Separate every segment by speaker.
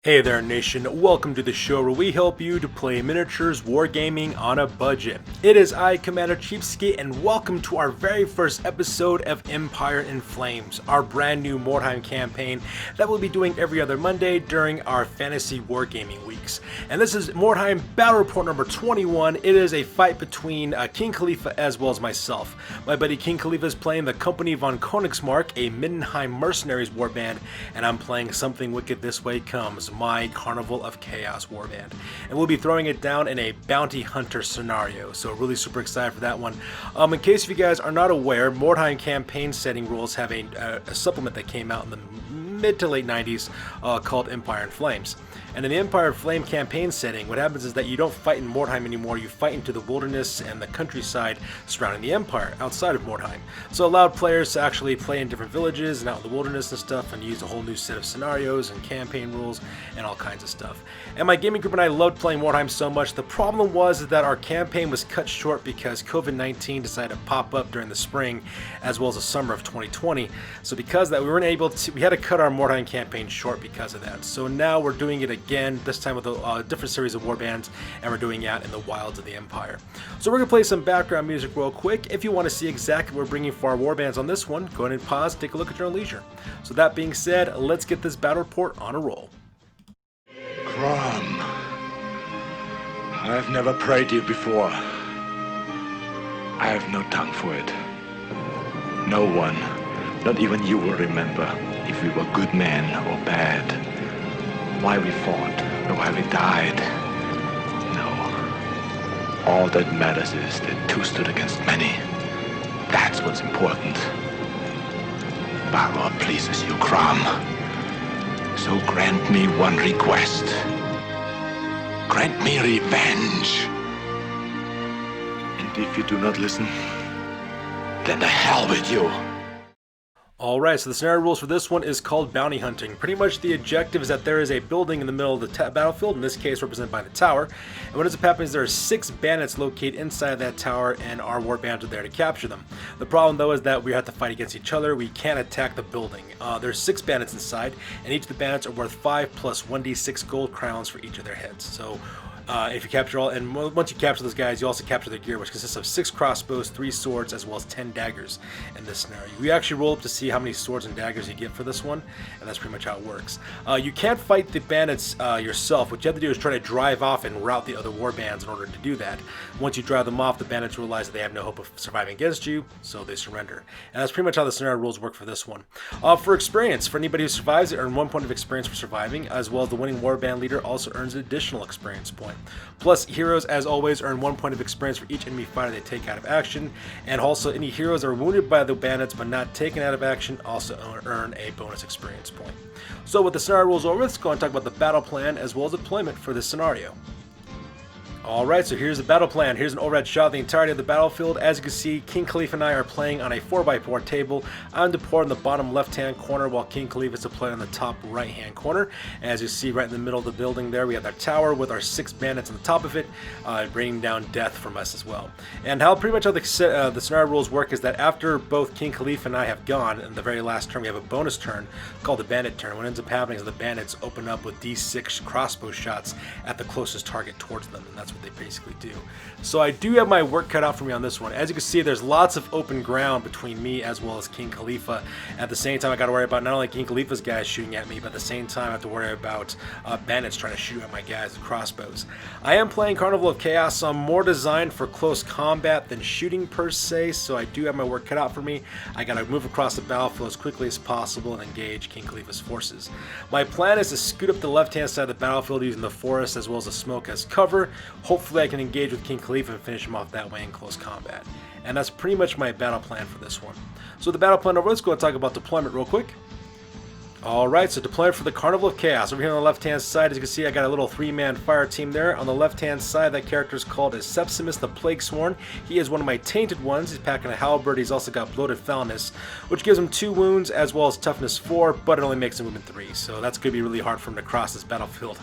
Speaker 1: Hey there nation, welcome to the show where we help you to play miniatures wargaming on a budget. It is I, Commander Cheapskate, and welcome to our very first episode of Empire in Flames, our brand new Mordheim campaign that we'll be doing every other Monday during our Fantasy Wargaming weeks. And this is Mordheim Battle Report number 21. It is a fight between King Khalifa as well as myself. My buddy King Khalifa is playing the Kompanie von Kongismarck, a Middenheim Mercenaries warband, and I'm playing Something Wicked This Way Comes, my Carnival of Chaos warband, and we'll be throwing it down in a bounty hunter scenario, so really super excited for that one. In case if you guys are not aware, Mordheim campaign setting rules have a supplement that came out in the mid to late 90s called Empire in Flames. And in the Empire of Flame campaign setting, what happens is that you don't fight in Mordheim anymore, you fight into the wilderness and the countryside surrounding the Empire, outside of Mordheim. So it allowed players to actually play in different villages and out in the wilderness and stuff, and use a whole new set of scenarios and campaign rules and all kinds of stuff. And my gaming group and I loved playing Mordheim so much. The problem was that our campaign was cut short because COVID-19 decided to pop up during the spring as well as the summer of 2020. So because of that, we had to cut our Mordheim campaign short because of that. So now we're doing it again, this time with a different series of warbands, and we're doing it out in the wilds of the Empire. So we're going to play some background music real quick. If you want to see exactly what we're bringing for our warbands on this one, go ahead and pause, take a look at your own leisure. So that being said, let's get this battle report on a roll.
Speaker 2: Crom, I've never prayed you before. I have no tongue for it. No one, not even you, will remember if we were good men or bad, why we fought, or why we died. No. All that matters is that two stood against many. That's what's important. Balor pleases you, Crom. So grant me one request. Grant me revenge. And if you do not listen, then the hell with you.
Speaker 1: Alright, so the scenario rules for this one is called bounty hunting. Pretty much the objective is that there is a building in the middle of the battlefield, in this case represented by the tower, and what ends up happening is there are 6 bandits located inside that tower, and our warbands are there to capture them. The problem though is that we have to fight against each other. We can't attack the building. There's 6 bandits inside, and each of the bandits are worth 5 plus 1d6 gold crowns for each of their heads. So if you capture all, and once you capture those guys, you also capture their gear, which consists of 6 crossbows, 3 swords, as well as 10 daggers in this scenario. We actually roll up to see how many swords and daggers you get for this one, and that's pretty much how it works. You can't fight the bandits yourself. What you have to do is try to drive off and rout the other warbands in order to do that. Once you drive them off, the bandits realize that they have no hope of surviving against you, so they surrender. And that's pretty much how the scenario rules work for this one. For experience, for anybody who survives, they earn 1 point of experience for surviving, as well as the winning warband leader also earns an additional experience point. Plus, heroes, as always, earn 1 point of experience for each enemy fighter they take out of action, and also any heroes that are wounded by the bandits but not taken out of action also earn a bonus experience point. So with the scenario rules over, let's go and talk about the battle plan as well as deployment for this scenario. Alright, so here's the battle plan. Here's an overhead shot of the entirety of the battlefield. As you can see, King Khalifa and I are playing on a 4x4 table. I'm deployed in the bottom left-hand corner, while King Khalifa is deployed on the top right-hand corner. As you see right in the middle of the building there, we have our tower with our 6 bandits on the top of it, bringing down death from us as well. And pretty much how the scenario rules work is that after both King Khalifa and I have gone, in the very last turn, we have a bonus turn called the bandit turn. What ends up happening is the bandits open up with d6 crossbow shots at the closest target towards them, and that's what they basically do. So I do have my work cut out for me on this one. As you can see, there's lots of open ground between me as well as King Khalifa. At the same time, I got to worry about not only King Khalifa's guys shooting at me, but at the same time, I have to worry about bandits trying to shoot at my guys with crossbows. I am playing Carnival of Chaos, so I'm more designed for close combat than shooting per se, so I do have my work cut out for me. I got to move across the battlefield as quickly as possible and engage King Khalifa's forces. My plan is to scoot up the left-hand side of the battlefield using the forest as well as the smoke as cover. Hopefully I can engage with King Khalifa and finish him off that way in close combat. And that's pretty much my battle plan for this one. So the battle plan over, let's go and talk about deployment real quick. Alright, so deployment for the Carnival of Chaos. Over here on the left-hand side, as you can see, I got a little 3-man fire team there. On the left-hand side, that character is called as Sepsimus the Plaguesworn. He is one of my tainted ones. He's packing a halberd. He's also got bloated foulness, which gives him 2 wounds as well as toughness 4, but it only makes him movement 3. So that's going to be really hard for him to cross this battlefield,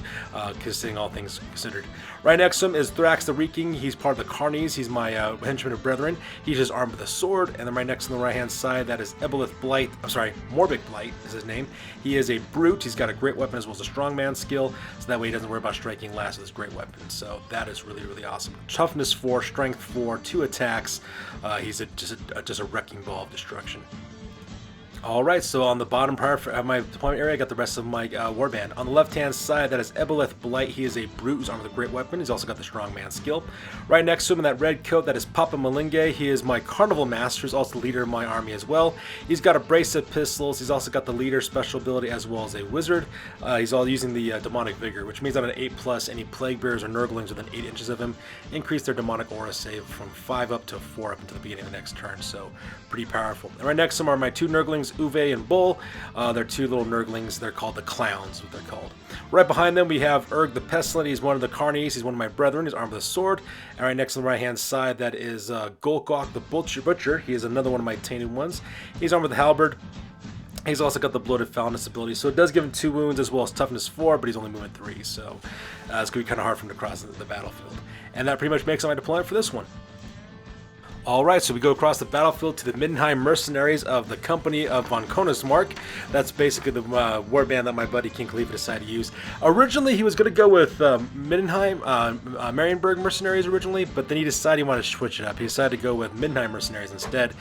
Speaker 1: considering all things considered. Right next to him is Thrax the Reeking. He's part of the Carnies. He's my henchman of Brethren. He's just armed with a sword. And then right next on the right-hand side, that is Morbid Blight is his name. He is a brute. He's got a great weapon as well as a strongman skill, so that way he doesn't worry about striking last with his great weapon. So that is really, really awesome. Toughness 4, strength 4, 2 attacks. He's just a wrecking ball of destruction. Alright, so on the bottom part of my deployment area, I got the rest of my warband. On the left-hand side, that is Ebeleth Blight. He is a brute who's armed with a great weapon. He's also got the strongman skill. Right next to him in that red coat, that is Papa Malinge. He is my Carnival Master. He's also the leader of my army as well. He's got a brace of pistols. He's also got the leader special ability as well as a wizard. He's all using the Demonic Vigor, which means on an 8+, any Plague Bearers or Nurglings within 8 inches of him increase their Demonic Aura save from 5 up to 4 up until the beginning of the next turn. So pretty powerful. And right next to him are my 2 Nurglings, Uwe and Bull. They're 2 little Nurglings. They're called the Clowns, what they're called. Right behind them we have Urg the Pestilent. He's one of the Carnies. He's one of my brethren. He's armed with a sword. And right next to the right-hand side, that is Golgok the Butcher. He is another one of my tainted ones. He's armed with a halberd. He's also got the Bloated Foulness ability, so it does give him 2 wounds as well as toughness 4, but he's only moving 3, so it's going to be kind of hard for him to cross the battlefield. And that pretty much makes up my deployment for this one. Alright, so we go across the battlefield to the Middenheim Mercenaries of the Kompanie von Kongismarck. That's basically the warband that my buddy King Khalifa decided to use. Originally, he was going to go with Middenheim, Marienburg Mercenaries originally, but then he decided he wanted to switch it up. He decided to go with Middenheim Mercenaries instead.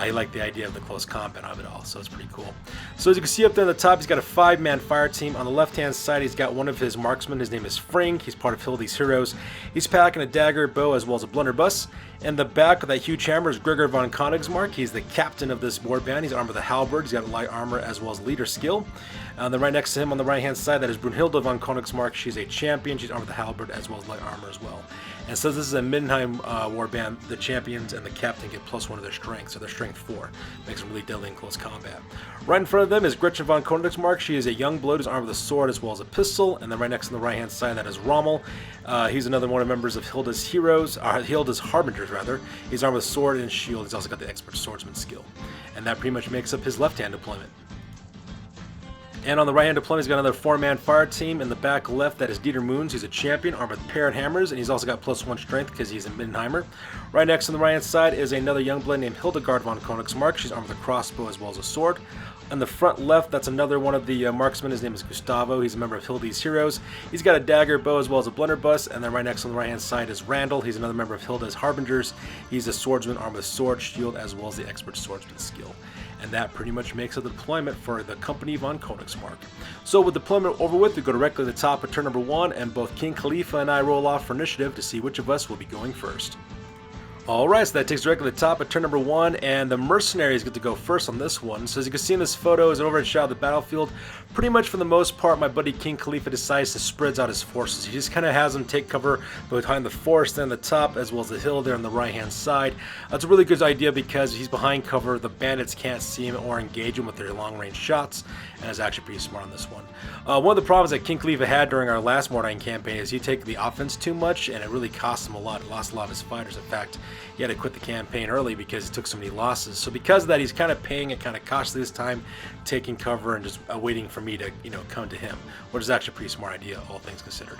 Speaker 1: He liked the idea of the close combat of it all, so it's pretty cool. So as you can see up there on the top, he's got a 5-man fire team. On the left-hand side, he's got one of his marksmen. His name is Fring. He's part of Hildy's Heroes. He's packing a dagger, bow, as well as a blunderbuss. In the back of that huge hammer is Gregor von Kongismarck. He's the captain of this warband. He's armed with a halberd. He's got light armor as well as leader skill. Then right next to him on the right-hand side, that is Brunhilde von Kongismarck. She's a champion. She's armed with a halberd as well as light armor as well. And since this is a Middenheim warband, the champions and the captain get +1 of their strength, so their strength 4. Makes them really deadly in close combat. Right in front of them is Gretchen von Kongismarck. She is a young blood who's armed with a sword as well as a pistol. And then right next to the right-hand side, that is Rommel. He's another one of the members of Hilda's Heroes, Hilda's Harbingers rather. He's armed with a sword and shield. He's also got the expert swordsman skill. And that pretty much makes up his left-hand deployment. And on the right-hand deployment, he's got another 4-man fire team. In the back left, that is Dieter Moons. He's a champion, armed with parrot hammers, and he's also got +1 strength because he's a Middenheimer. Right next on the right-hand side is another young blood named Hildegard von Kongismarck. She's armed with a crossbow as well as a sword. On the front left, that's another one of the marksmen. His name is Gustavo. He's a member of Hildy's Heroes. He's got a dagger, bow, as well as a blunderbuss. And then right next on the right-hand side is Randall. He's another member of Hilda's Harbingers. He's a swordsman armed with sword, shield, as well as the expert swordsman skill. And that pretty much makes a deployment for the Kompanie von Kongismarck. So with deployment over with, we go directly to the top of turn number 1, and both King Khalifa and I roll off for initiative to see which of us will be going first. Alright, so that takes directly to the top of turn number 1, and the mercenaries get to go first on this one. So as you can see in this photo, is an overhead shot of the battlefield. Pretty much for the most part, my buddy King Khalifa decides to spread out his forces. He just kind of has them take cover behind the forest and the top, as well as the hill there on the right-hand side. That's a really good idea because he's behind cover. The bandits can't see him or engage him with their long-range shots, and is actually pretty smart on this one. One of the problems that King Khalifa had during our last Mordheim campaign is he take the offense too much, and it really cost him a lot. He lost a lot of his fighters. In fact, he had to quit the campaign early because he took so many losses. So because of that, he's kind of paying it kind of cautiously this time, taking cover and just waiting for me to, come to him, which is actually a pretty smart idea, all things considered.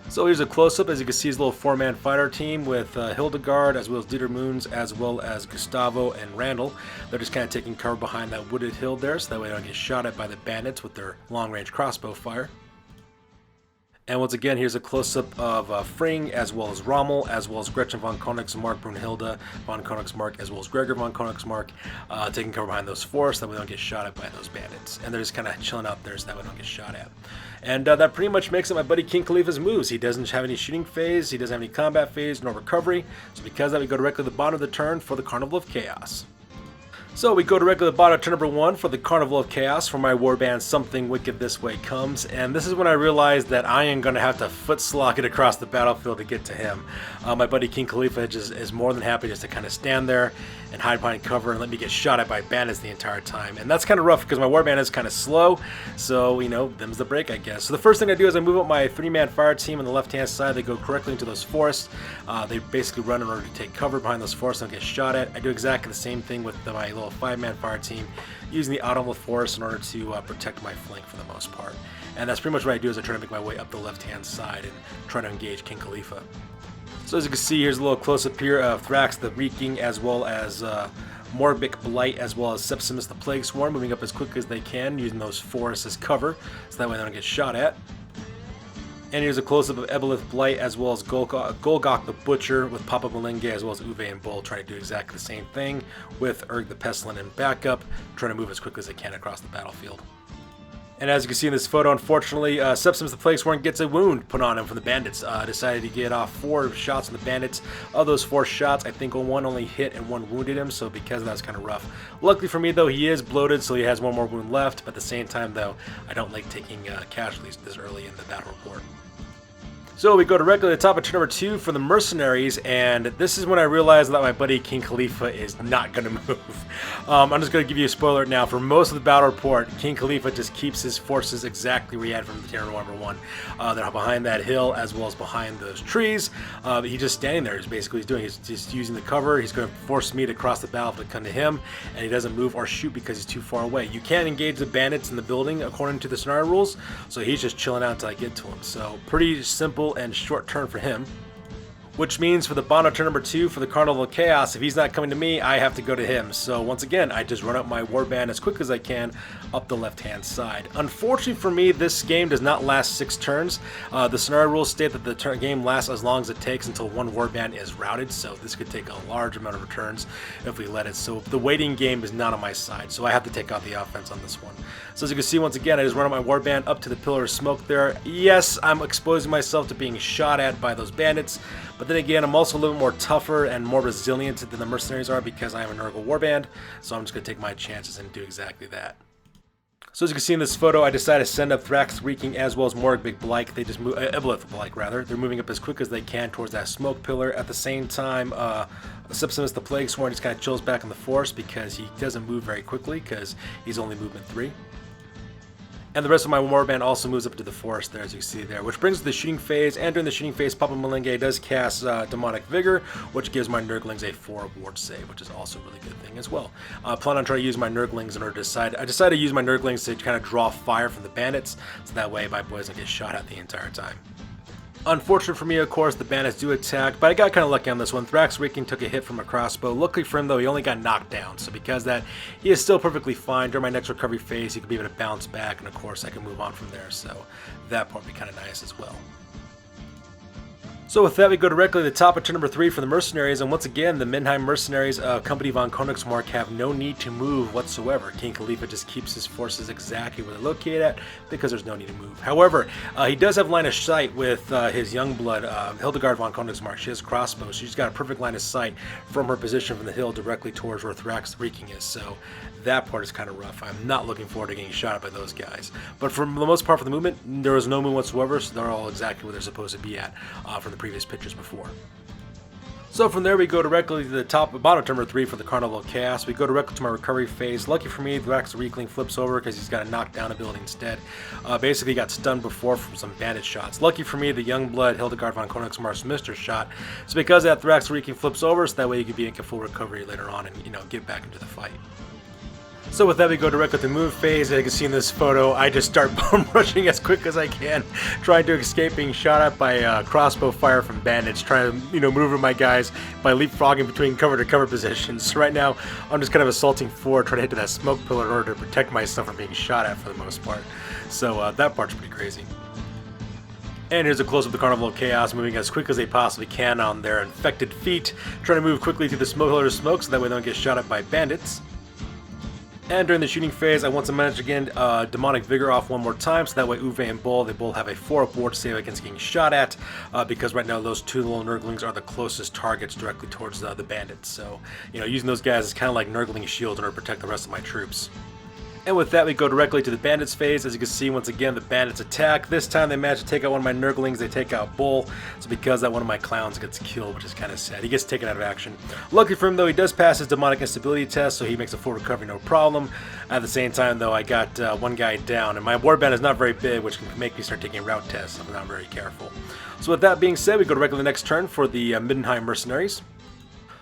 Speaker 1: So here's a close-up. As you can see, his little 4-man fighter team with Hildegard, as well as Dieter Moons, as well as Gustavo and Randall. They're just kind of taking cover behind that wooded hill there, so that way they don't get shot at by the bandits with their long-range crossbow fire. And once again, here's a close-up of Fring, as well as Rommel, as well as Gretchen von Kongismarck, Brunhilde von Kongismarck, as well as Gregor von Kongismarck, taking cover behind those forests, that we don't get shot at by those bandits. And they're just kind of chilling out there so that we don't get shot at. And that pretty much makes it my buddy King Khalifa's moves. He doesn't have any shooting phase, he doesn't have any combat phase, nor recovery. So because of that, we go directly to the bottom of the turn for the Carnival of Chaos. So we go directly to the bottom of turn number 1 for the Carnival of Chaos for my warband Something Wicked This Way Comes. And this is when I realized that I am going to have to foot slog it across the battlefield to get to him. My buddy King Khalifa just is more than happy just to kind of stand there and hide behind cover and let me get shot at by bandits the entire time. And that's kind of rough because my warband is kind of slow. So, them's the break, I guess. So the first thing I do is I move up my 3-man fire team on the left-hand side. They go correctly into those forests. They basically run in order to take cover behind those forests and get shot at. I do exactly the same thing with my little 5-man fire team, using the autumnal forest in order to protect my flank for the most part. And that's pretty much what I do is I try to make my way up the left-hand side and try to engage King Khalifa. So as you can see, here's a little close-up here of Thrax the Reeking, as well as Morbhic Blight as well as Sepsimus the Plague Swarm moving up as quickly as they can, using those forests as cover, so that way they don't get shot at. And here's a close-up of Ebelith Blight as well as Golgok the Butcher with Papa Malenge as well as Uwe and Bull trying to do exactly the same thing with Erg the Pestilent in backup, trying to move as quickly as they can across the battlefield. And as you can see in this photo, unfortunately, Sepsimus the Plague Swarm gets a wound put on him from the bandits. Decided to get off 4 shots on the bandits. Of those 4 shots, I think 1 only hit and 1 wounded him, so because of that, it's kind of rough. Luckily for me, though, he is bloated, so he has 1 more wound left, but at the same time, though, I don't like taking casualties this early in the battle report. So we go directly to the top of turn number 2 for the Mercenaries, and this is when I realized that my buddy King Khalifa is not going to move. I'm just going to give you a spoiler now. For most of the battle report, King Khalifa just keeps his forces exactly where he had from the turn number 1. They're behind that hill as well as behind those trees. He's just standing there. He's basically doing. He's just using the cover. He's going to force me to cross the battlefield to come to him, and he doesn't move or shoot because he's too far away. You can't engage the bandits in the building according to the scenario rules, so he's just chilling out until I get to him. So pretty simple and short turn for him, which means for the Bono turn number 2 for the Carnival of Chaos, if he's not coming to me, I have to go to him. So once again, I just run up my warband as quick as I can up the left-hand side. Unfortunately for me, this game does not last 6 turns. The scenario rules state that the game lasts as long as it takes until 1 warband is routed, so this could take a large amount of turns if we let it. So the waiting game is not on my side, so I have to take out the offense on this one. So as you can see, once again, I just run up my warband up to the pillar of smoke there. Yes, I'm exposing myself to being shot at by those bandits, but then again, I'm also a little more tougher and more resilient than the mercenaries are because I am an Nurgle warband, so I'm just going to take my chances and do exactly that. So as you can see in this photo, I decided to send up Thrax Reeking as well as Morbhic Blight. They just move, Ebelith Blight rather. They're moving up as quick as they can towards that smoke pillar. At the same time, Sepsimus the Plague Swarm just kind of chills back in the forest because he doesn't move very quickly because he's only movement 3. And the rest of my warband also moves up to the forest there, as you see there, which brings to the shooting phase. And during the shooting phase, Papa Malenge does cast Demonic Vigor, which gives my Nurglings a 4 ward save, which is also a really good thing as well. I plan on trying to use my Nurglings in order to decide. I decided to use my Nurglings to kind of draw fire from the bandits, so that way my boys don't get shot at the entire time. Unfortunate for me, of course, the bandits do attack, but I got kind of lucky on this one. Thrax Reeking took a hit from a crossbow. Luckily for him, though, he only got knocked down, so because of that, he is still perfectly fine. During my next recovery phase, he could be able to bounce back, and of course, I can move on from there, so that part would be kind of nice as well. So with that, we go directly to the top of turn number 3 for the Mercenaries, and once again, the Middenheim Mercenaries of Kompanie von Kongismarck have no need to move whatsoever. King Khalifa just keeps his forces exactly where they're located at because there's no need to move. However, he does have line of sight with his young blood, Hildegard von Kongismarck. She has crossbows. She's got a perfect line of sight from her position from the hill directly towards where Thrax Reeking is, so that part is kind of rough. I'm not looking forward to getting shot at by those guys. But for the most part for the movement, there was no move whatsoever, so they're all exactly where they're supposed to be at from the previous pictures before. So from there we go directly to the bottom turn number 3 for the Carnival of Chaos. We go directly to my recovery phase. Lucky for me, Thrax Reeking flips over because he's got to knock down a building instead. Basically got stunned before from some bandit shots. Lucky for me, the young blood Hildegard von Kongismarck missed her shot. So because of that, Thrax Reeking flips over, so that way you can be in full recovery later on and get back into the fight. So with that, we go directly to the move phase. As you can see in this photo, I just start bum rushing as quick as I can, trying to escape being shot at by crossbow fire from bandits, trying to maneuver my guys by leapfrogging between cover to cover positions. So right now, I'm just kind of assaulting forward, trying to hit to that smoke pillar in order to protect myself from being shot at for the most part. So that part's pretty crazy. And here's a close-up of the Carnival of Chaos, moving as quick as they possibly can on their infected feet, trying to move quickly through the smoke pillar of smoke so that way they don't get shot at by bandits. And during the shooting phase, I want to manage again Demonic Vigor off one more time, so that way Uwe and Bull, they both have a 4 ward save against getting shot at, because right now those 2 little Nurglings are the closest targets directly towards the bandits. So, using those guys is kind of like Nurgling shield in order to protect the rest of my troops. And with that, we go directly to the bandits phase. As you can see, once again, the bandits attack. This time they manage to take out one of my Nurglings. They take out Bull. So because that one of my clowns gets killed, which is kind of sad. He gets taken out of action. Lucky for him, though, he does pass his demonic instability test, so he makes a full recovery, no problem. At the same time, though, I got one guy down, and my warband is not very big, which can make me start taking route tests if I'm not very careful. So with that being said, we go directly to the next turn for the Middenheim Mercenaries.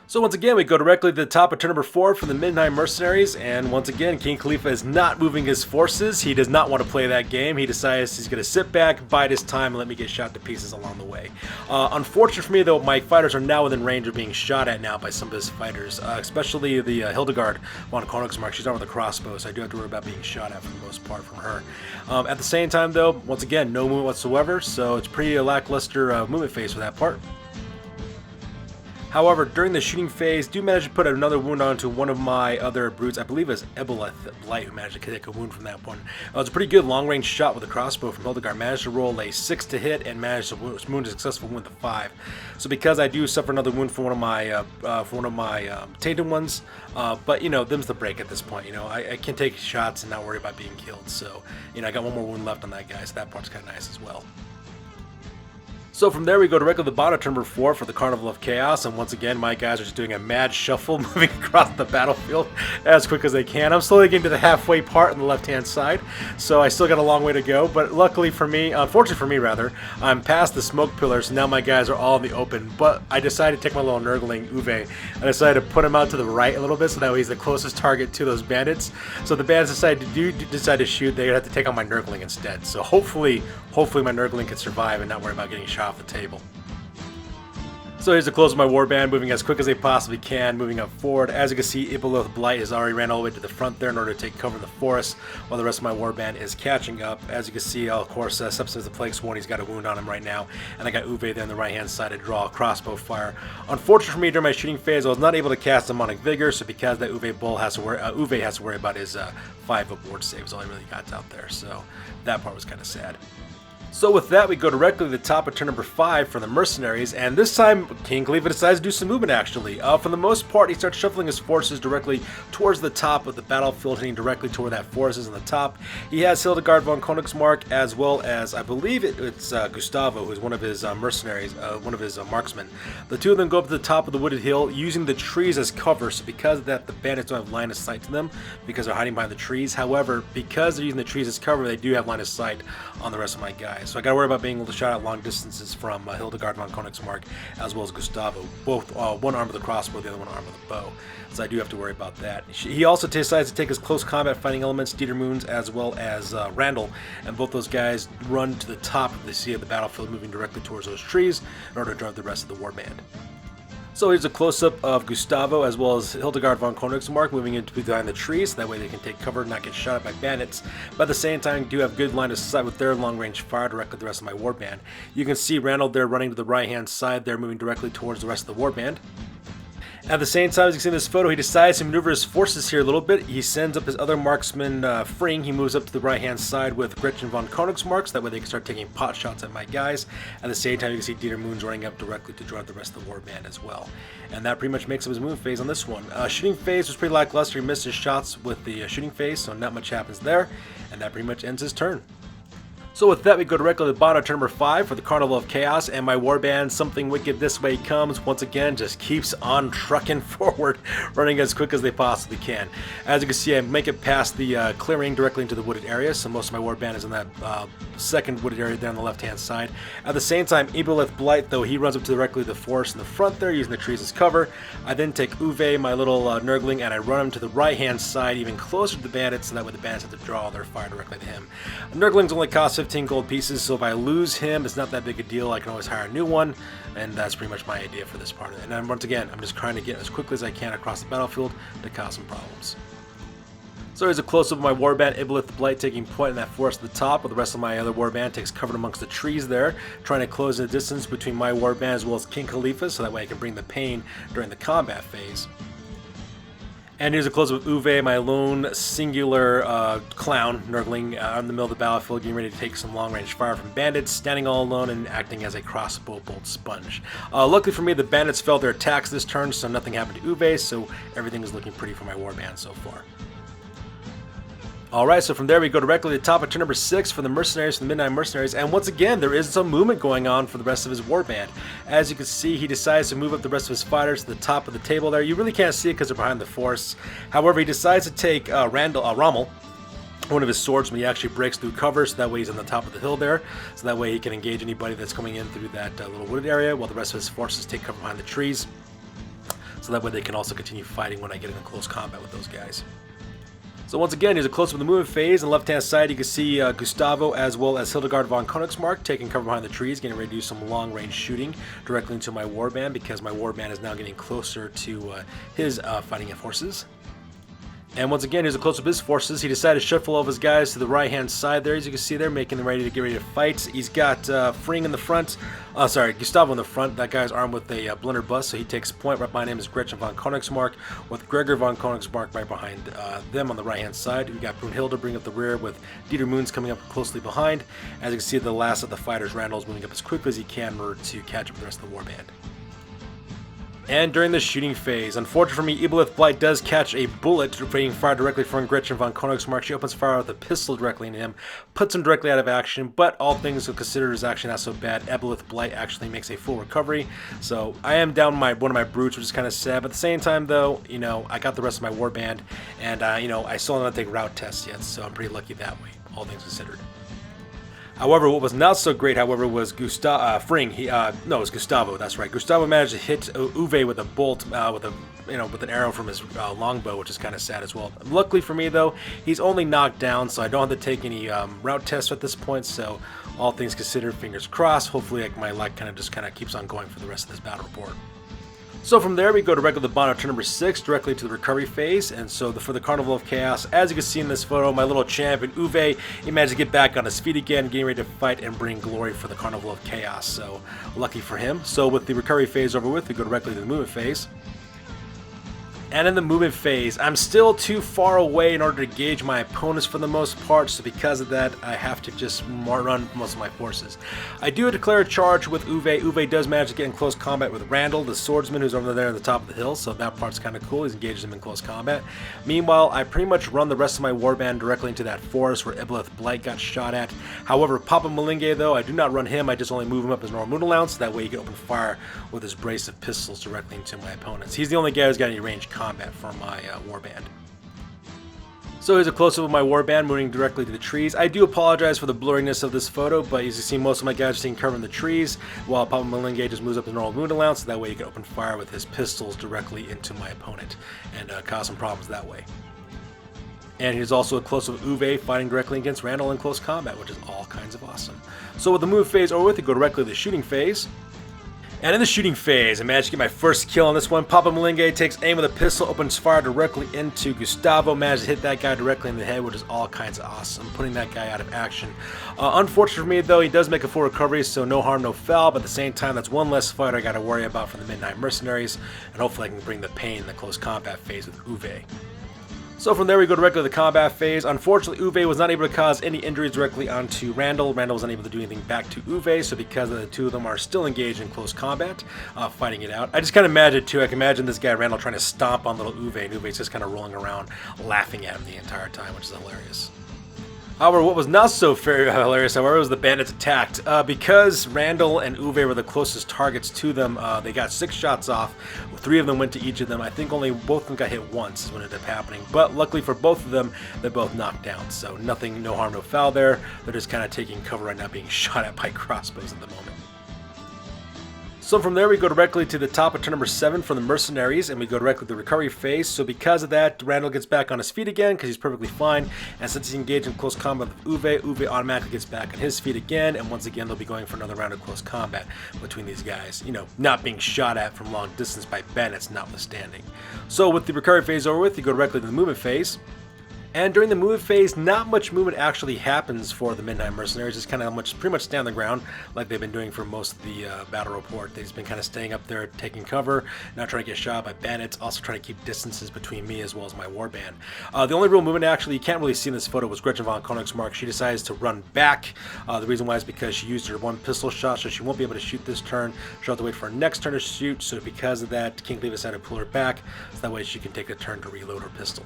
Speaker 1: So once again, we go directly to the top of turn number 4 for the Middenheim Mercenaries, and once again, King Khalifa is not moving his forces. He does not want to play that game. He decides he's going to sit back, bide his time, and let me get shot to pieces along the way. Unfortunate for me, though, my fighters are now within range of being shot at now by some of his fighters, especially the Hildegard von Kongismarck. She's armed with a crossbow, so I do have to worry about being shot at for the most part from her. At the same time, though, once again, no movement whatsoever, so it's pretty lackluster movement phase for that part. However, during the shooting phase, do manage to put another wound onto one of my other brutes. I believe it was Ebeleth Blight who managed to take a wound from that one. It was a pretty good long-range shot with a crossbow from Hildegard. Managed to roll a 6 to hit and managed to wound a successful wound with a 5. So because I do suffer another wound from one of my tainted ones, but you know, them's the break at this point. You know, I can take shots and not worry about being killed. So you know, I got one more wound left on that guy, so that part's kind of nice as well. So from there we go directly to the bottom of turn number 4 for the Carnival of Chaos, and once again my guys are just doing a mad shuffle, moving across the battlefield as quick as they can. I'm slowly getting to the halfway part on the left hand side, so I still got a long way to go, but luckily for me, unfortunately for me rather, I'm past the smoke pillars, so now my guys are all in the open, but I decided to take my little nurgling Uwe, I decided to put him out to the right a little bit so that way he's the closest target to those bandits. So the bandits decide to shoot, they have to take on my nurgling instead, so hopefully my nurgling can survive and not worry about getting shot off the table. So here's the close of my warband, moving as quick as they possibly can, moving up forward. As you can see, Ibelith Blight has already ran all the way to the front there in order to take cover in the forest, while the rest of my warband is catching up. As you can see, of course, Substance the Plague Sworn, he's got a wound on him right now, and I got Uwe there on the right-hand side to draw a crossbow fire. Unfortunately for me, during my shooting phase, I was not able to cast Demonic Vigor, so because that Uwe has to worry about his 5 up ward saves, all he really got out there, so that part was kind of sad. So with that, we go directly to the top of turn number 5 for the Mercenaries, and this time King Khalifa decides to do some movement actually. For the most part, he starts shuffling his forces directly towards the top of the battlefield, heading directly toward that forest is on the top. He has Hildegard von Kongismarck as well as, I believe it's Gustavo, who's one of his mercenaries, one of his marksmen. The two of them go up to the top of the wooded hill using the trees as cover, so because of that, the bandits don't have line of sight to them because they're hiding behind the trees. However, because they're using the trees as cover, they do have line of sight on the rest of my guys. So I gotta worry about being able to shot at long distances from Hildegard von Kongismarck as well as Gustavo. Both one armed with a crossbow, the other one armed with a bow. So I do have to worry about that. He also decides to take his close combat fighting elements, Dieter Moons as well as Randall, and both those guys run to the top of the sea of the battlefield, moving directly towards those trees in order to drive the rest of the warband. So here's a close-up of Gustavo as well as Hildegard von Kongismarck moving into behind the trees, so that way they can take cover and not get shot at by bandits. But at the same time, do have good line of sight with their long-range fire directly at the rest of my warband. You can see Randall there running to the right-hand side there, moving directly towards the rest of the warband. At the same time, as you can see in this photo, he decides to maneuver his forces here a little bit. He sends up his other marksman, Fring. He moves up to the right-hand side with Gretchen von Kongismarck, so that way they can start taking pot shots at my guys. At the same time, you can see Dieter Moons running up directly to drive the rest of the warband as well. And that pretty much makes up his movement phase on this one. Shooting phase was pretty lackluster. He missed his shots with the shooting phase, so not much happens there. And that pretty much ends his turn. So with that, we go directly to the bottom of turn number 5 for the Carnival of Chaos, and my warband, Something Wicked This Way Comes, once again, just keeps on trucking forward, running as quick as they possibly can. As you can see, I make it past the clearing directly into the wooded area, so most of my warband is in that second wooded area there on the left-hand side. At the same time, Ibelith Blight, though, he runs up to directly the forest in the front there, using the trees as cover. I then take Uwe, my little nurgling, and I run him to the right-hand side, even closer to the bandits, so that way the bandits have to draw their fire directly to him. Nurglings only cost 15 gold pieces, so if I lose him, it's not that big a deal. I can always hire a new one, and that's pretty much my idea for this part of it. And then once again, I'm just trying to get as quickly as I can across the battlefield to cause some problems. So here's a close-up of my warband, Ibelith Blight, taking point in that forest at the top, while the rest of my other warband takes cover amongst the trees there, trying to close the distance between my warband as well as King Khalifa, so that way I can bring the pain during the combat phase. And here's a close-up of Uwe, my lone singular clown, nurgling in the middle of the battlefield, getting ready to take some long-range fire from bandits, standing all alone and acting as a crossbow bolt sponge. Luckily for me, the bandits failed their attacks this turn, so nothing happened to Uwe, so everything is looking pretty for my warband so far. Alright, so from there we go directly to the top of turn number 6 for the Mercenaries, from the Middenheim Mercenaries, and once again there is some movement going on for the rest of his warband. As you can see, he decides to move up the rest of his fighters to the top of the table there. You really can't see it because they're behind the forests. However, he decides to take Rommel, one of his swords, when he actually breaks through cover, so that way he's on the top of the hill there, so that way he can engage anybody that's coming in through that little wooded area, while the rest of his forces take cover behind the trees. so that way they can also continue fighting when I get into close combat with those guys. So once again, here's a close-up of the movement phase. On the left-hand side, you can see Gustavo as well as Hildegard von Kongismarck taking cover behind the trees, getting ready to do some long-range shooting directly into my warband, because my warband is now getting closer to his fighting forces. And once again, here's a close-up of his forces. He decided to shuffle all of his guys to the right-hand side there, as you can see there, making them ready to get ready to fight. He's got Fring in the front, Gustavo in the front. That guy's armed with a blunderbuss, so he takes point. Right behind him is Gretchen von Kongismarck, with Gregor von Kongismarck right behind them on the right-hand side. We got Brunhilde bringing up the rear, with Dieter Moons coming up closely behind. As you can see, the last of the fighters, Randall, is moving up as quickly as he can in order to catch up with the rest of the warband. And during the shooting phase, unfortunately for me, Ibelith Blight does catch a bullet being fired directly from Gretchen von Kongismarck. She opens fire with a pistol directly into him, puts him directly out of action, but all things considered is actually not so bad. Ibelith Blight actually makes a full recovery, so I am down one of my brutes, which is kind of sad, but at the same time though, you know, I got the rest of my warband, and you know, I still haven't taken route tests yet, so I'm pretty lucky that way, all things considered. However, what was not so great, however, was Fring. It was Gustavo. That's right. Gustavo managed to hit Uwe with a bolt, with an arrow from his longbow, which is kind of sad as well. Luckily for me, though, he's only knocked down, so I don't have to take any route tests at this point. So, all things considered, fingers crossed. Hopefully, my luck just keeps on going for the rest of this battle report. So from there, we go directly to the bottom of turn number 6, directly to the recovery phase. And so for the Carnival of Chaos, as you can see in this photo, my little champion, Uwe, he managed to get back on his feet again, getting ready to fight and bring glory for the Carnival of Chaos. So lucky for him. So with the recovery phase over with, we go directly to the movement phase. And in the movement phase, I'm still too far away in order to gauge my opponents for the most part, so because of that, I have to just run most of my forces. I do declare a charge with Uwe. Uwe does manage to get in close combat with Randall, the swordsman who's over there at the top of the hill, so that part's kind of cool. He's engaged him in close combat. Meanwhile, I pretty much run the rest of my warband directly into that forest where Ibelith Blight got shot at. However, Papa Malinge, though, I do not run him. I just only move him up as normal Moonalance, so that way he can open fire with his brace of pistols directly into my opponents. He's the only guy who's got any ranged combat for my warband. So here's a close-up of my warband moving directly to the trees. I do apologize for the blurriness of this photo, but as you see, most of my guys are taking cover in the trees, while Papa Malinge just moves up his normal Moonalance, so that way he can open fire with his pistols directly into my opponent and cause some problems that way. And here's also a close-up of Uwe fighting directly against Randall in close combat, which is all kinds of awesome. So with the move phase over with, we go directly to the shooting phase. And in the shooting phase, I managed to get my first kill on this one. Papa Malinge takes aim with a pistol, opens fire directly into Gustavo, managed to hit that guy directly in the head, which is all kinds of awesome, putting that guy out of action. Unfortunately for me, though, he does make a full recovery, so no harm, no foul, but at the same time, that's one less fight I got to worry about from the Middenheim Mercenaries, and hopefully I can bring the pain in the close combat phase with Uwe. So from there we go directly to the combat phase. Unfortunately, Uwe was not able to cause any injuries directly onto Randall. Randall was unable to do anything back to Uwe, so because the two of them are still engaged in close combat, fighting it out. I just kind of imagine too, I can imagine this guy Randall trying to stomp on little Uwe, and Uwe's just kind of rolling around laughing at him the entire time, which is hilarious. However, what was not so very hilarious, however, was the bandits attacked. Because Randall and Uwe were the closest targets to them, they got 6 shots off. 3 of them went to each of them. I think only both of them got hit once is when it ended up happening. But luckily for both of them, they're both knocked down. So nothing, no harm, no foul there. They're just kind of taking cover right now, being shot at by crossbows at the moment. So from there we go directly to the top of turn number 7 for the Mercenaries, and we go directly to the recovery phase. So because of that, Randall gets back on his feet again because he's perfectly fine, and since he's engaged in close combat with Uwe, Uwe automatically gets back on his feet again, and once again they'll be going for another round of close combat between these guys, you know, not being shot at from long distance by bandits notwithstanding. So with the recovery phase over with, you go directly to the movement phase. And during the movement phase, not much movement actually happens for the Middenheim Mercenaries. It's kind of pretty much stay on the ground like they've been doing for most of the battle report. They've been kind of staying up there, taking cover, not trying to get shot by bandits, also trying to keep distances between me as well as my warband. The only real movement actually you can't really see in this photo was Gretchen von Kongismarck. She decides to run back. The reason why is because she used her 1 pistol shot, so she won't be able to shoot this turn. She'll have to wait for her next turn to shoot, so because of that, King Cleave decided to pull her back, so that way she can take a turn to reload her pistol.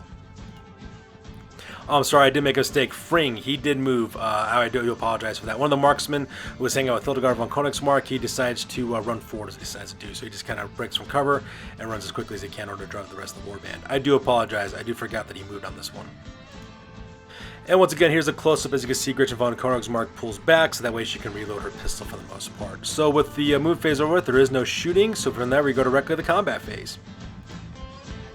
Speaker 1: Oh, I'm sorry, I did make a mistake. Fring, he did move. I do apologize for that. One of the marksmen who was hanging out with Hildegard von Kongismarck, he decides to run forward as he decides to do. So he just kind of breaks from cover and runs as quickly as he can in order to drive the rest of the warband. I do apologize. I do forget that he moved on this one. And once again, here's a close-up. As you can see, Gretchen von Kongismarck pulls back, so that way she can reload her pistol for the most part. So with the move phase over with, there is no shooting. So from there, we go directly to the combat phase.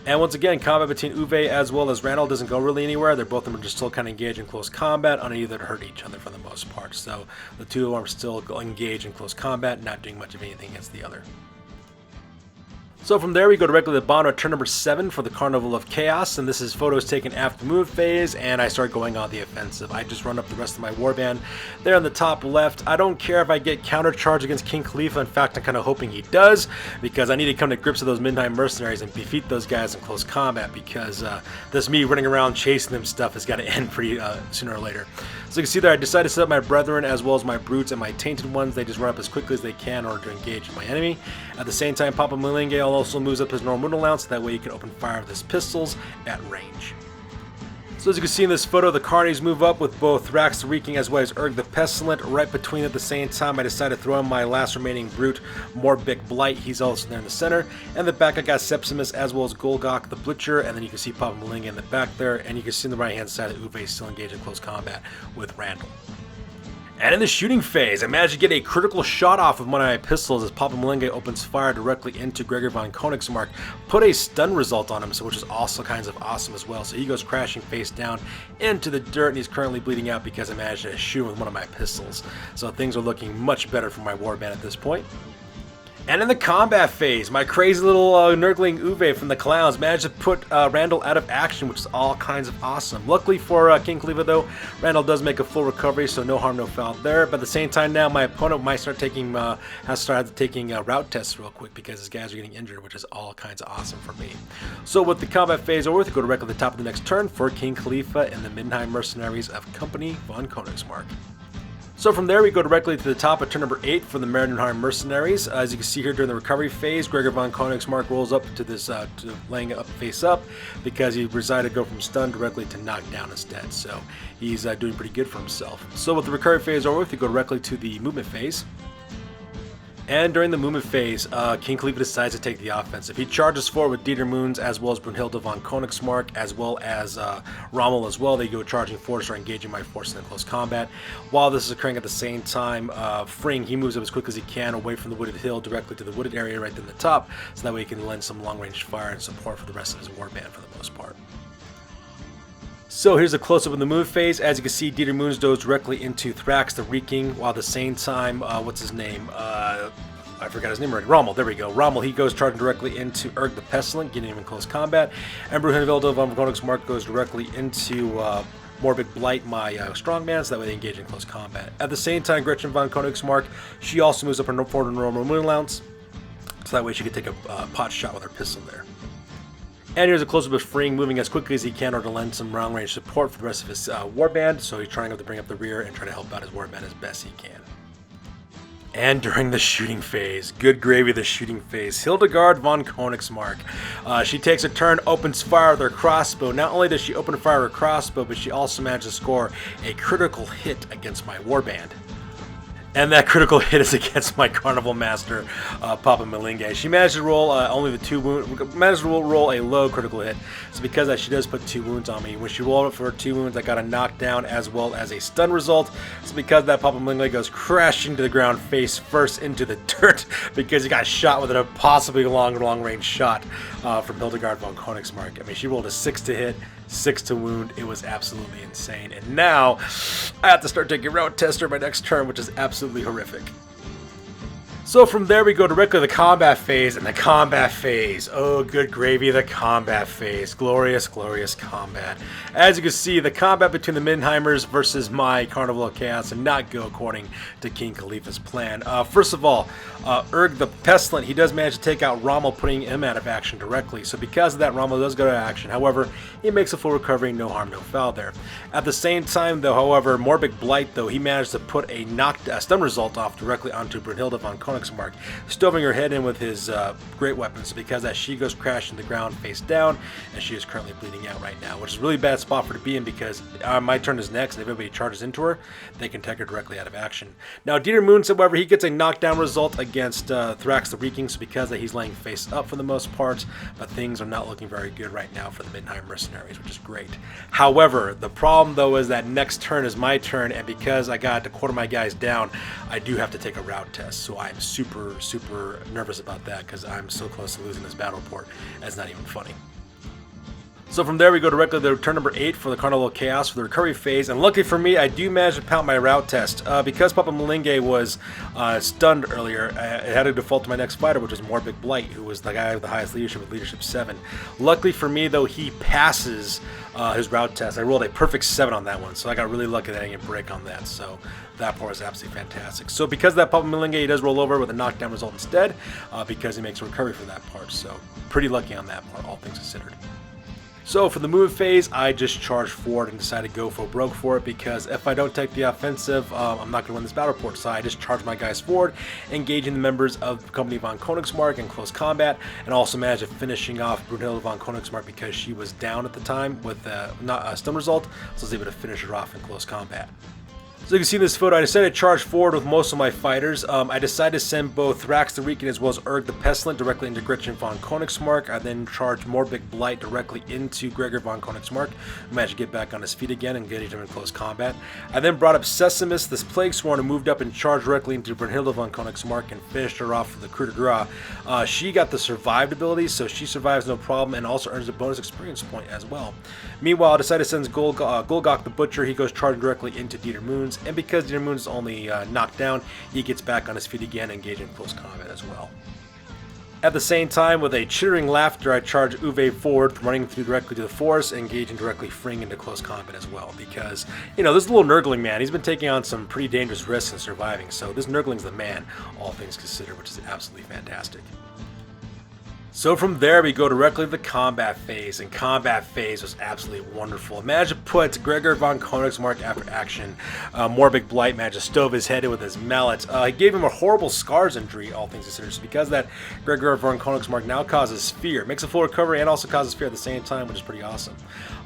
Speaker 1: And once again, combat between Uwe as well as Randall doesn't go really anywhere. They're both of them are just still kind of engaged in close combat, unable to hurt each other for the most part. So the two of them are still engaged in close combat, not doing much of anything against the other. So from there we go directly to the bottom of turn number 7 for the Carnival of Chaos, and this is photos taken after the move phase, and I start going on the offensive. I just run up the rest of my warband there on the top left. I don't care if I get countercharge against King Khalifa. In fact, I'm kind of hoping he does, because I need to come to grips with those Middenheim Mercenaries and defeat those guys in close combat, because this me running around chasing them stuff has got to end pretty sooner or later. So you can see there I decided to set up my Brethren as well as my Brutes and my Tainted ones. They just run up as quickly as they can in order to engage my enemy. At the same time, Papa Malenge also moves up his normal Moon so that way you can open fire with his pistols at range. So as you can see in this photo, the Carnies move up with both Thrax the Reeking as well as Urg the Pestilent right between at the same time. I decided to throw in my last remaining Brute, Morbik Blight. He's also there in the center. And the back I got Sepsimus as well as Golgok the Butcher, and then you can see Papa Malinga in the back there, and you can see on the right hand side that Uwe is still engaged in close combat with Randall. And in the shooting phase, I managed to get a critical shot off with one of my pistols as Papa Malenge opens fire directly into Gregor von Kongismarck, put a stun result on him, so which is also kinds of awesome as well. So he goes crashing face down into the dirt, and he's currently bleeding out because I managed to shoot him with one of my pistols. So things are looking much better for my warband at this point. And in the combat phase, my crazy little nurgling Uwe from the Clowns managed to put Randall out of action, which is all kinds of awesome. Luckily for King Khalifa though, Randall does make a full recovery, so no harm, no foul there. But at the same time now, my opponent might start taking, has started taking route tests real quick because his guys are getting injured, which is all kinds of awesome for me. So with the combat phase over, we go directly to the top of the next turn for King Khalifa and the Middenheim Mercenaries of Kompanie von Kongismarck. So from there we go directly to the top of turn number 8 for the Mordheim Mercenaries. As you can see here during the recovery phase, Gregor von Kongismarck rolls up to this, to laying up face up because he decided to go from stun directly to knock down instead. So he's doing pretty good for himself. So with the recovery phase over, we go directly to the movement phase. And during the movement phase, King Khalifa decides to take the offensive. He charges forward with Dieter Moons as well as Brunhilde von Kongismarck as well as Rommel as well. They go charging forward, start engaging my forces in close combat. While this is occurring at the same time, Fring, he moves up as quick as he can away from the wooded hill directly to the wooded area right in the top, so that way he can lend some long-range fire and support for the rest of his warband for the most part. So here's a close-up of the move phase. As you can see, Dieter Moons goes directly into Thrax the Reeking, while at the same time, what's his name? I forgot his name already. Rommel, there we go. Rommel, he goes charging directly into Urg the Pestilent, getting him in close combat. And Brunhilde von Kongismarck goes directly into Morbik Blight, my strongman, so that way they engage in close combat. At the same time, Gretchen von Kongismarck, she also moves up her forward and normal moon lance, so that way she can take a pot shot with her pistol there. And here's a close-up of Fring moving as quickly as he can in order to lend some long-range support for the rest of his warband, so he's trying to bring up the rear and try to help out his warband as best he can. And during the shooting phase, good gravy, the shooting phase, Hildegard von Kongismarck. She takes a turn, opens fire with her crossbow. Not only does she open fire with her crossbow, but she also managed to score a critical hit against my warband. And that critical hit is against my Carnival Master, Papa Malenge. She managed to roll only the 2 wounds, managed to roll a low critical hit. So because of that, she does put 2 wounds on me. When she rolled it for 2 wounds, I got a knockdown as well as a stun result. So because of that, Papa Malenge goes crashing to the ground face first into the dirt because he got shot with a possibly long-range shot from Hildegard von Kongismarck. I mean, she rolled a 6 to hit, 6 to wound. It was absolutely insane. And now I have to start taking route tester my next turn, which is absolutely horrific. So from there we go directly to the combat phase, and the combat phase, oh good gravy, the combat phase, glorious, glorious combat. As you can see, the combat between the Middenheimers versus my Carnival of Chaos did not go according to King Khalifa's plan. First of all, Urg the Pestilent, he does manage to take out Rommel, putting him out of action directly. So because of that, Rommel does go to action. However, he makes a full recovery, no harm, no foul there. At the same time though, however, Morbik Blight though, he managed to put a stun result off directly onto Brunhilde von Kongismarck, stoving her head in with his great weapons. Because that, she goes crashing to the ground face down, and she is currently bleeding out right now, which is a really bad spot for her to be in because my turn is next, and if everybody charges into her, they can take her directly out of action. Now Dieter Moons, however, he gets a knockdown result against Thrax the Reeking, so because that, he's laying face up for the most part, but things are not looking very good right now for the Middenheim Mercenaries, which is great. However, the problem though is that next turn is my turn, and because I got to quarter my guys down, I do have to take a route test, so I'm super nervous about that because I'm so close to losing this battle report. That's not even funny. So from there we go directly to turn number 8 for the Carnival of Chaos for the recovery phase, and luckily for me I do manage to pound my route test. Because Papa Malinge was stunned earlier, it had to default to my next fighter, which was Mordheim Blight, who was the guy with the highest leadership with leadership 7. Luckily for me though, he passes his route test. I rolled a perfect 7 on that one, so I got really lucky that I didn't get a break on that, so that part was absolutely fantastic. So because of that Papa Malinge, he does roll over with a knockdown result instead, because he makes a recovery for that part, so pretty lucky on that part, all things considered. So for the move phase, I just charged forward and decided to go for broke for it, because if I don't take the offensive, I'm not going to win this battle report. So I just charged my guys forward, engaging the members of Kompanie von Kongismarck in close combat, and also managed to finishing off Brunhilde von Kongismarck because she was down at the time with not a stun result, so I was able to finish her off in close combat. So you can see in this photo, I decided to charge forward with most of my fighters. I decided to send both Thrax the Reekin as well as Urg the Pestilent directly into Gretchen von Kongismarck. I then charged Mordheim Blight directly into Gregor von Kongismarck, who managed to get back on his feet again and engage him in close combat. I then brought up Sessimus, this Plague Sworn, and moved up and charged directly into Brunhilde von Kongismarck and finished her off with the coup de grace. She got the survived ability, so she survives no problem and also earns a bonus experience point as well. Meanwhile, I decided to send Golgok the Butcher. He goes charging directly into Dieter Moons, and because Dieter Moons is only knocked down, he gets back on his feet again, engaging in close combat as well. At the same time, with a chittering laughter, I charge Uwe forward, running through directly to the forest, engaging directly freeing into close combat as well. Because, you know, this little Nurgling man, he's been taking on some pretty dangerous risks and surviving, so this Nurgling's the man, all things considered, which is absolutely fantastic. So from there, we go directly to the combat phase, and combat phase was absolutely wonderful. Managed to put Gregor von Kongismarck after action. Mordheim Blight managed to stove his head in with his mallet. He gave him a horrible scars injury, all things considered. So because of that, Gregor von Kongismarck now causes fear. Makes a full recovery and also causes fear at the same time, which is pretty awesome.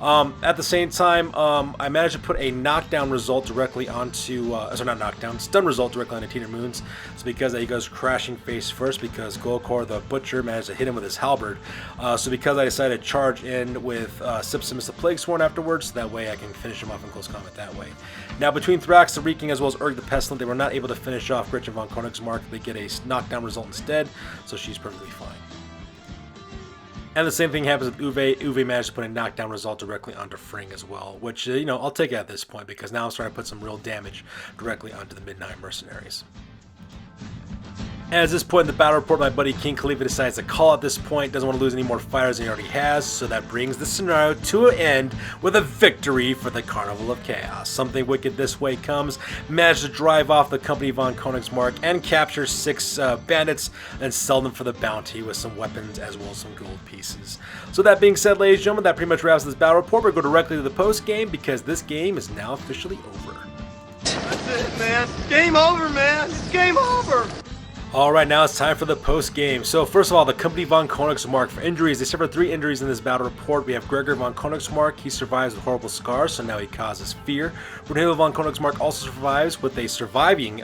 Speaker 1: At the same time, I managed to put a knockdown result directly onto, sorry, not knockdown, stun result directly onto Dieter Moons. So because he goes crashing face first, because Golkor the Butcher managed to hit him with his halberd. So because I decided to charge in with Sipsimus the Plague Sworn afterwards, that way I can finish him off in close combat that way. Now between Thrax the Reeking as well as Urg the Pestilent, they were not able to finish off Gretchen von Kongismarck. They get a knockdown result instead, so she's perfectly fine. And the same thing happens with Uwe. Uwe managed to put a knockdown result directly onto Fring as well, which, you know, I'll take it at this point because now I'm starting to put some real damage directly onto the Middenheim Mercenaries. And at this point in the battle report, my buddy King Khalifa decides to call at this point, doesn't want to lose any more fighters than he already has, so that brings the scenario to an end with a victory for the Carnival of Chaos. Something wicked this way comes, managed to drive off the Kompanie von Kongismarck and capture 6 bandits and sell them for the bounty with some weapons as well as some gold pieces. So that being said, ladies and gentlemen, that pretty much wraps this battle report. We'll go directly to the post game because this game is now officially over.
Speaker 3: That's it, man. Game over, man. It's game over.
Speaker 1: Alright, now it's time for the post-game. So first of all, the Kompanie von Kongismarck for injuries. They suffered 3 injuries in this battle report. We have Gregor von Kongismarck. He survives with horrible scars, so now he causes fear. Brunhilde von Kongismarck also survives with a surviving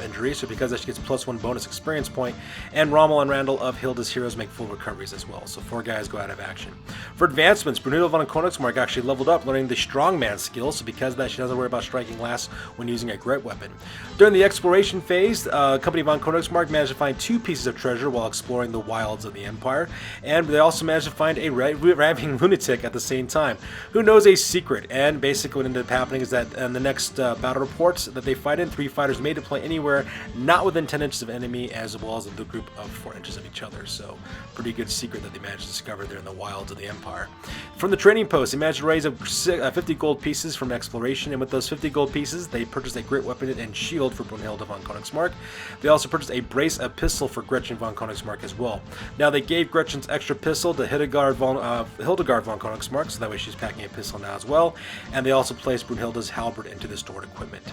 Speaker 1: injury, so because she gets +1 bonus experience point. And Rommel and Randall of Hilda's heroes make full recoveries as well, so 4 guys go out of action. For advancements, Brunhilde von Kongismarck actually leveled up, learning the strongman skill, so because of that, she doesn't worry about striking last when using a great weapon. During the exploration phase, Kompanie von Kongismarck managed to find 2 pieces of treasure while exploring the wilds of the Empire, and they also managed to find a raving lunatic at the same time, who knows a secret. And basically what ended up happening is that in the next battle reports that they fight in, 3 fighters may deploy anywhere not within 10 inches of enemy, as well as the group of 4 inches of each other. So pretty good secret that they managed to discover there in the wilds of the Empire. From the trading post, they managed to raise up 50 gold pieces from exploration, and with those 50 gold pieces, they purchased a great weapon and shield for Brunhilde von Kongismarck. They also purchased a brace of pistol for Gretchen von Kongismarck as well. Now they gave Gretchen's extra pistol to Hildegard von Kongismarck, so that way she's packing a pistol now as well. And they also placed Brunhilde's halberd into the stored equipment.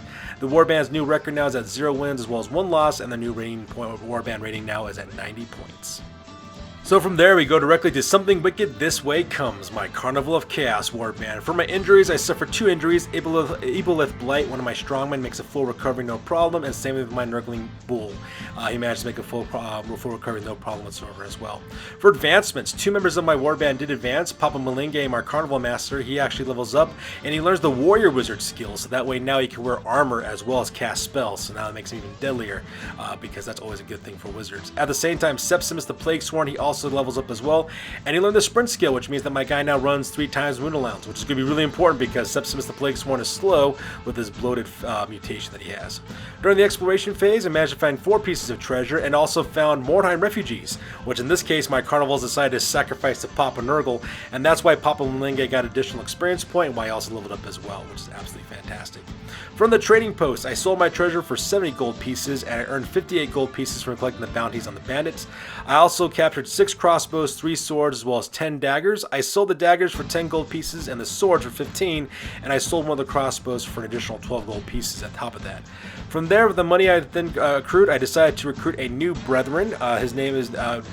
Speaker 1: The Warband's new record now is at 0 wins as well as 1 loss, and the new Warband rating now is at 90 points. So from there, we go directly to something wicked this way comes, my Carnival of Chaos warband. For my injuries, I suffered 2 injuries. Ebolith Blight, one of my strongmen, makes a full recovery, no problem, and same with my Nurgling Bull. He managed to make a full recovery, no problem whatsoever as well. For advancements, 2 members of my warband did advance. Papa Malinge, our Carnival Master, he actually levels up, and he learns the Warrior Wizard skill, so that way now he can wear armor as well as cast spells, so now it makes him even deadlier, because that's always a good thing for wizards. At the same time, Sepsimus the Plague Sworn, he also also levels up as well. And he learned the sprint skill, which means that my guy now runs 3 times Wind Allowance, which is going to be really important because Septimus the Plague Sworn is slow with his bloated mutation that he has. During the exploration phase, I managed to find 4 pieces of treasure and also found Mordheim refugees, which in this case my carnivals decided to sacrifice to Papa Nurgle, and that's why Papa Malinge got additional experience point and why I also leveled up as well, which is absolutely fantastic. From the trading post, I sold my treasure for 70 gold pieces and I earned 58 gold pieces from collecting the bounties on the bandits. I also captured 6 crossbows, 3 swords, as well as 10 daggers. I sold the daggers for 10 gold pieces and the swords for 15, and I sold one of the crossbows for an additional 12 gold pieces on top of that. From there, with the money I then accrued, I decided to recruit a new brethren. His name is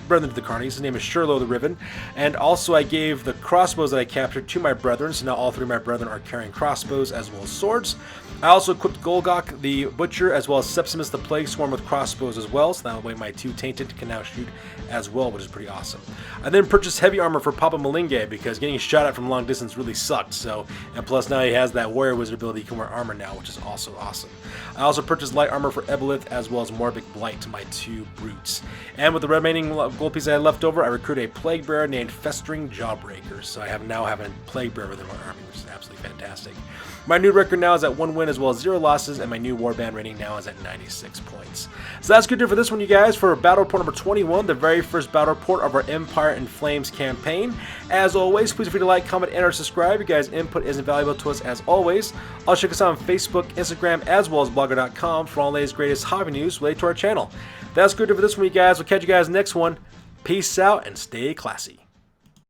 Speaker 1: Brethren to the Carnies. His name is Shurlo the Riven. And also I gave the crossbows that I captured to my brethren, so now all 3 of my brethren are carrying crossbows as well as swords. I also equipped Golgok the Butcher as well as Septimus the Plague Swarm with crossbows as well, so that way my 2 Tainted can now shoot as well, which is pretty awesome. I then purchased heavy armor for Papa Malinge because getting shot at from long distance really sucked, so, and plus now he has that Warrior Wizard ability, he can wear armor now, which is also awesome. I also purchased light armor for Ebelith as well as Morbic Blight to my 2 brutes. And with the remaining gold pieces I had left over, I recruited a Plague Bearer named Festering Jawbreaker, so I now have a Plague Bearer within my army, which is absolutely fantastic. My new record now is at 1 win as well as 0 losses, and my new warband rating now is at 96 points. So that's good to do for this one, you guys, for battle report number 21, the very first battle report of our Empire in Flames campaign. As always, please feel free to like, comment, and or subscribe. You guys' input is invaluable to us as always. Also check us out on Facebook, Instagram, as well as blogger.com for all the latest greatest hobby news related to our channel. That's good to do for this one, you guys. We'll catch you guys next one. Peace out and stay classy.